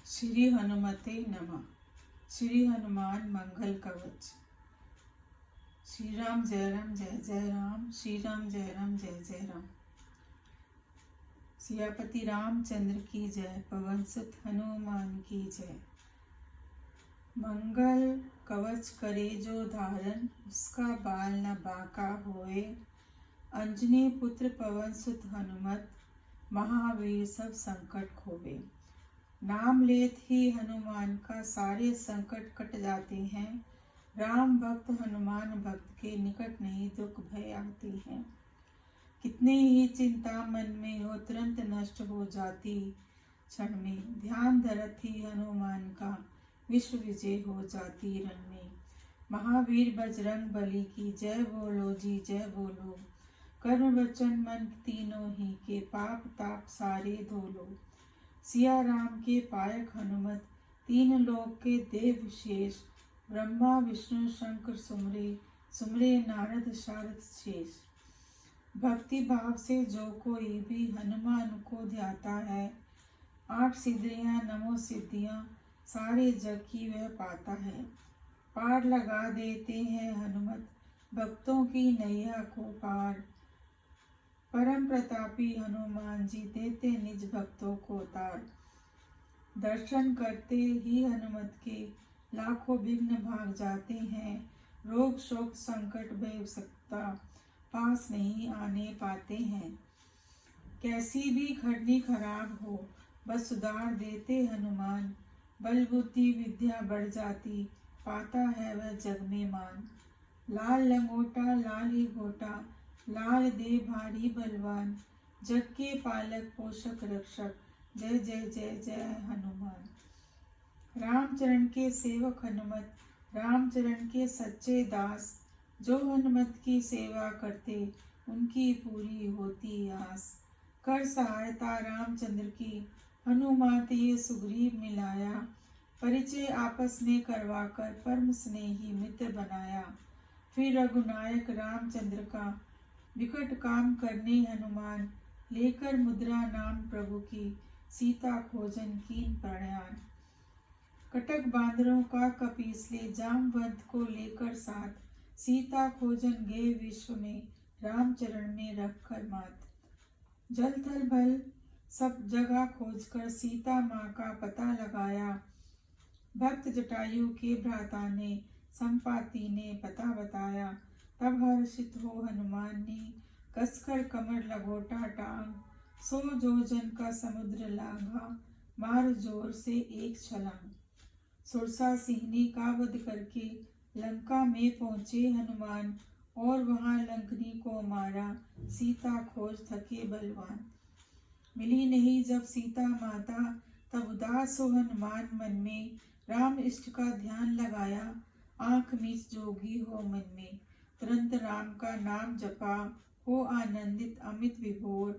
श्री हनुमते नमः। श्री हनुमान मंगल कवच। श्री राम जय राम, श्री राम जय जय राम। सियापति रामचंद्र की जय, पवन सुत हनुमान की जय। मंगल कवच करे जो धारण, उसका बाल न बांका होए। अंजनी पुत्र पवन सुत हनुमत, महावीर सब संकट खोवे। नाम लेत ही हनुमान का सारे संकट कट जाते हैं। राम भक्त हनुमान भक्त के निकट नहीं दुख भय आते हैं। कितने ही चिंता मन में हो तुरंत नष्ट हो जाती, क्षण में ध्यान धरत ही हनुमान का विश्व विजय हो जाती रण में। महावीर बजरंग बली की जय बोलो जी जय बोलो। कर्म वचन मन तीनों ही के पाप ताप सारे धोलो। सिया राम के पायक हनुमत, तीन लोक के देव विशेष। ब्रह्मा विष्णु शंकर सुमरे, सुमरे नारद शारद शेष। भक्ति भाव से जो कोई भी हनुमान को ध्याता है, 8 सिद्धियां नमो सिद्धियां सारे जग की वह पाता है। पार लगा देते हैं हनुमत, भक्तों की नैया को पार। परम प्रतापी हनुमान जी देते निज भक्तों को तार। दर्शन करते ही हनुमत के लाखों विघ्न भाग जाते हैं। रोग शोक संकट भय सकता पास नहीं आने पाते हैं। कैसी भी घड़ी खराब हो बस सुधार देते हनुमान। बल बुद्धि विद्या बढ़ जाती, पाता है वह जग में मान। लाल लंगोटा लाल ही गोटा, लाल दे भारी बलवान। जग के पालक पोषक रक्षक, जय जय जय जय हनुमान। रामचरण के सेवक हनुमत, रामचरण के सच्चे दास। जो हनुमत की सेवा करते, उनकी पूरी होती आस। कर सहायता रामचंद्र की, हनुमात ये सुग्रीव मिलाया। परिचय आपस में करवाकर परम स्नेही मित्र बनाया। फिर रघुनायक रामचंद्र का विकट काम करने हनुमान। लेकर मुद्रा नाम प्रभु की, सीता खोजन कीन प्रयाण। कटक बांदरों का कपीस ले जामवंत को लेकर साथ। सीता खोजन गए विश्व में, रामचरण में रख कर मात। जल थल भल सब जगह खोजकर सीता माँ का पता लगाया। भक्त जटायु के भ्राता ने, संपाति ने पता बताया। तब हर्षित हो हनुमान ने, कसकर कमर लगोटा टांग। 100 जोजन का समुद्र लांघा, मार जोर से एक छलांग। सुरसा सिंहनी का वध करके, लंका में पहुँचे हनुमान। और वहां लंकनी को मारा, सीता खोज थके बलवान। मिली नहीं जब सीता माता, तब उदास हो हनुमान मन में। राम इष्ट का ध्यान लगाया, आंख मीच जोगी हो मन में। तुरंत राम का नाम जपा, हो आनंदित अमित विभोर।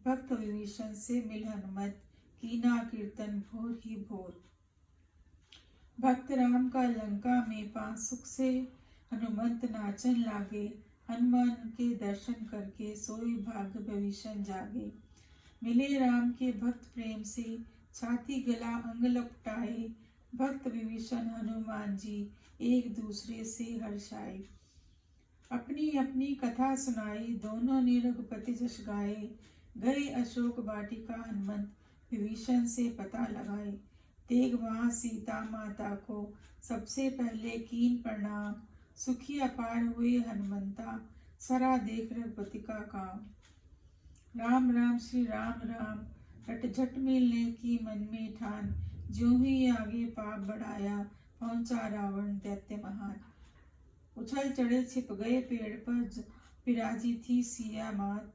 भक्त विभीषण से मिल हनुमत, कीना कीर्तन भोर ही भोर। भक्त राम का लंका में पा, सुख से हनुमंत नाचन लागे। हनुमान के दर्शन करके, सोई भाग्य विभीषण जागे। मिले राम के भक्त प्रेम से, छाती गला अंग लपटाए। भक्त विभीषण हनुमान जी, एक दूसरे से हर्षाए। अपनी अपनी कथा सुनाई, दोनों ने रघुपति जस गाए। गए अशोक वाटिका हनुमंत, विभीषण से पता लगाए। देख वहां सीता माता को, सबसे पहले कीन प्रणाम। सुखी अपार हुए हनुमंता, सरा देख रघुपति का काम। राम राम श्री राम राम, रट झट मिलने की मन में ठान। ज्यों ही आगे पाप बढ़ाया, पहुंचा रावण दैत्य महान। उछल चढ़े छिप गए पेड़ पर, विराजी थी सिया मात।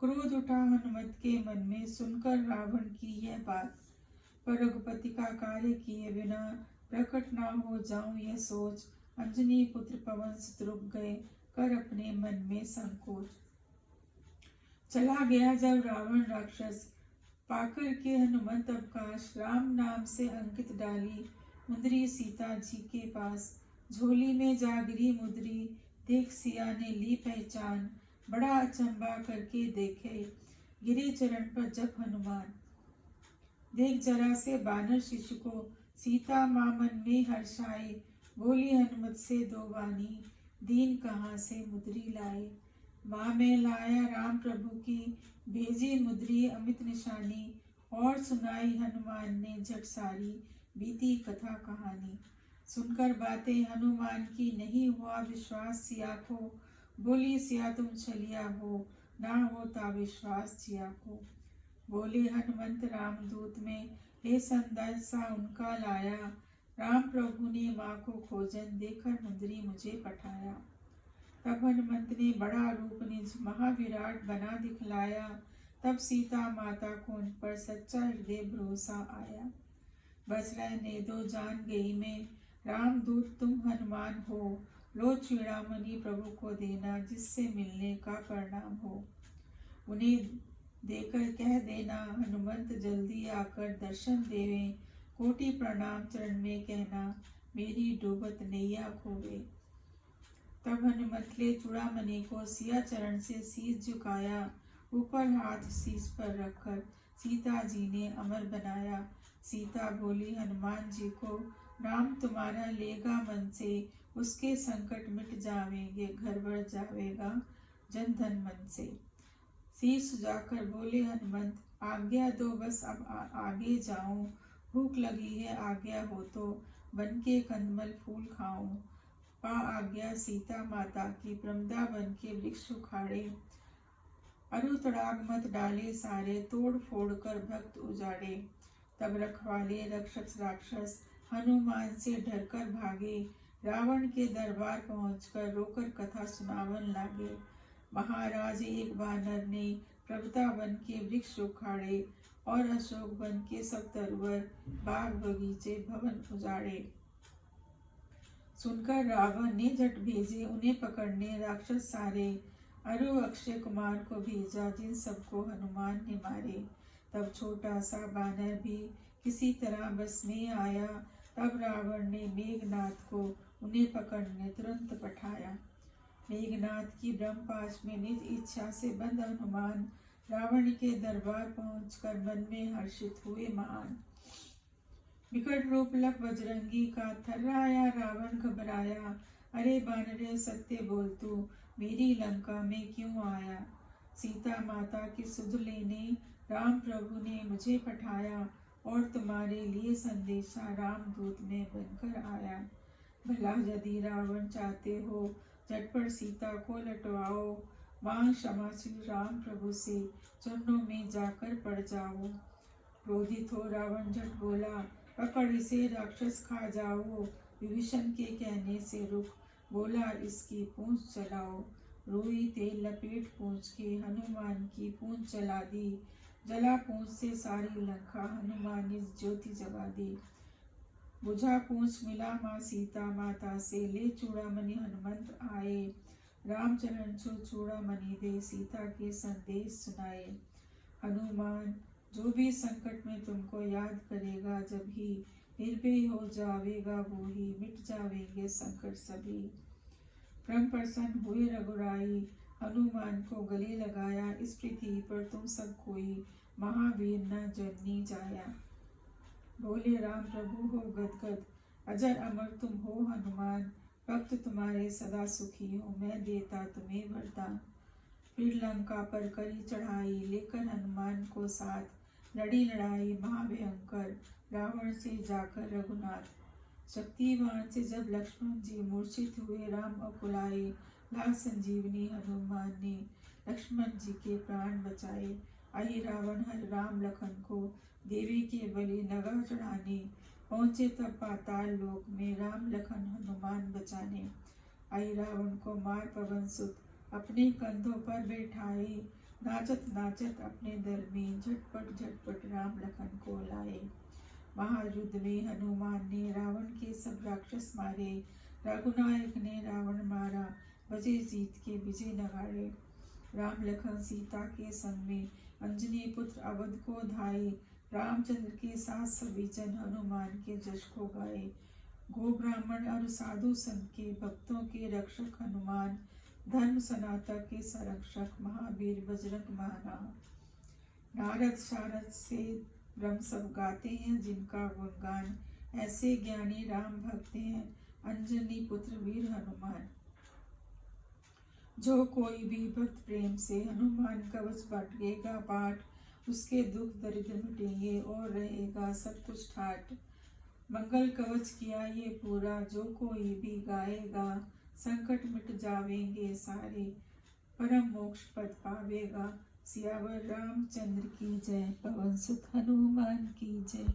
क्रोध उठा हनुमत के मन में, सुनकर रावण की यह बात। पर रघुपति का कार्य किए बिना, प्रकट ना हो जाऊं यह सोच। अंजनी पुत्र पवन सुत रुक गए, कर अपने मन में संकोच। चला गया जब रावण राक्षस, पाकर के हनुमत अवकाश। राम नाम से अंकित डाली, मुंदरी सीता जी के पास। झोली में जागरी मुद्री, देख सिया ने ली पहचान। बड़ा अचंबा करके देखे, गिरे चरण पर जब हनुमान। देख जरा से बानर शिशु को, सीता माँ मन में हर्षाए। बोली हनुमत से दो वाणी, दीन कहाँ से मुद्री लाए। माँ में लाया राम प्रभु की, भेजी मुद्री अमित निशानी। और सुनाई हनुमान ने झट सारी, बीती कथा कहानी। सुनकर बातें हनुमान की, नहीं हुआ विश्वास सिया को। बोली सिया तुम छलिया हो, ना होता विश्वास जिया को। बोले हनुमंत रामदूत में, ले संदेशा उनका लाया। राम प्रभु ने माँ को खोजन, देखकर मुंदरी मुझे पठाया। तब हनुमंत ने बड़ा रूप निज, महाविराट बना दिखलाया। तब सीता माता को उन पर सच्चा हृदय भरोसा आया। बस रहने दो जान गई मैं, रामदूत तुम हनुमान हो। लो चूड़ामणि प्रभु को देना, जिससे मिलने का परिणाम हो। उन्हें देकर कह देना, हनुमंत जल्दी आकर दर्शन देवें। कोटि प्रणाम चरण में कहना, मेरी डूबत नैया खोवे। तब हनुमत ले चूड़ामणि को, सिया चरण से शीस झुकाया। ऊपर हाथ शीस पर रखकर सीता जी ने अमर बनाया। सीता बोली हनुमान जी को, राम तुम्हारा लेगा मन से। उसके संकट मिट जावेंगे, घर भर जावेगा जन धन मन से। शीश जाकर बोले हनुमंत, आज्ञा दो बस अब आगे जाऊं। भूख लगी है आज्ञा हो तो, बन के कंदमल फूल खाऊं। पा आज्ञा सीता माता की, प्रमदा बन के वृक्ष उखाड़े। अरु तड़ाग मत डाले सारे, तोड़ फोड़ कर भक्त उजाड़े। तब रखवाले राक्षस हनुमान से डरकर भागे। रावण के दरबार पहुंचकर रोकर कथा सुनावन लागे। महाराज एक बानर ने, प्रभुता बन के वृक्ष उखाड़े। और अशोक बन के सब तरुवर, बाग बगीचे भवन उजाड़े। सुनकर रावण ने झट भेजे उन्हें पकड़ने राक्षस सारे। अरु अक्षय कुमार को भेजा, जिन सबको हनुमान ने मारे। तब छोटा सा बानर भी किसी तरह बस में आया। तब रावण ने मेघनाथ को उन्हें पकड़ने तुरंत पठाया। मेघनाथ की ब्रह्मपाश में निज इच्छा से बंद हनुमान, रावण के दरबार पहुंचकर मन में हर्षित हुए महान। विकट रूप लख बजरंगी का, थर्राया रावण घबराया। अरे बानरे सत्य बोल तू, मेरी लंका में क्यों आया। सीता माता की सुध लेने राम प्रभु ने मुझे पठाया। और तुम्हारे लिए संदेशा रामदूत में बनकर आया। भला यदि रावण चाहते हो, झटपट सीता को लौटवाओ। मांग क्षमा श्री राम प्रभु से, चरणों में जाकर पड़ जाओ। क्रोधित हो रावण झट बोला, पकड़ इसे राक्षस खा जाओ। विभीषण के कहने से रुक, बोला इसकी पूंछ चलाओ। रुई तेल लपेट पूंछ के, हनुमान की पूंछ चला दी। जला पूंछ से सारी लंका, हनुमान ने ज्योति जगा दी। बुझा पूंछ मिला माँ सीता माता से, ले चूड़ामणि हनुमंत आए। रामचरण छो चूड़ामणि दे, सीता के संदेश सुनाए। हनुमान जो भी संकट में तुमको याद करेगा, जब ही निर्भय हो जावेगा वो ही, मिट जावेंगे संकट सभी। परम प्रसन्न हुए रघुराई, हनुमान को गले लगाया। इस पृथ्वी पर तुम सब कोई, महावीर न जननी जाया। बोले राम प्रभु हो गदगद, अजर अमर तुम हो हनुमान। भक्त तुम्हारे सदा सुखी हो, मैं देता तुम्हें वरदान। फिर लंका पर करी चढ़ाई, लेकर हनुमान को साथ। लड़ी लड़ाई महाभयंकर, रावण से जाकर रघुनाथ। शक्तिवान से जब लक्ष्मण जी मूर्छित हुए, राम अकुलाए। ला संजीवनी हनुमान ने, लक्ष्मण जी के प्राण बचाए। आई रावण हर राम लखन को, देवी के बलि नगा चढ़ाने। पहुँचे तब पाताल लोक में, राम लखन हनुमान बचाने। आई रावण को मार पवन सुत, अपने कंधों पर बैठाए। नाचत नाचत अपने दल में, झटपट झटपट राम लखन को लाए। महायुद्ध में हनुमान ने, रावण के सब राक्षस मारे। रघुनायक ने रावण मारा, बजे जीत के विजय नगाड़े। राम लखन सीता के संग में, अंजनी पुत्र अवध को धाये। रामचंद्र के साथ सभी जन, हनुमान के जश को गाए। गो ब्राह्मण और साधु संत के, भक्तों के रक्षक हनुमान। धर्म सनातन के संरक्षक, महावीर बजरंग महाराज। नारद शारद से ब्रह्म सब गाते हैं जिनका गुणगान, ऐसे ज्ञानी राम भक्त हैं अंजनी पुत्र वीर हनुमान। जो कोई भी भक्त प्रेम से हनुमान कवच पढ़ेगा पाठ, उसके दुख दरिद्र मिटेंगे और रहेगा सब कुछ ठाट। मंगल कवच किया ये पूरा, जो कोई भी गाएगा, संकट मिट जावेंगे सारे, परम मोक्ष पद पावेगा। सियावर रामचंद्र की जय, पवन सुत हनुमान की जय।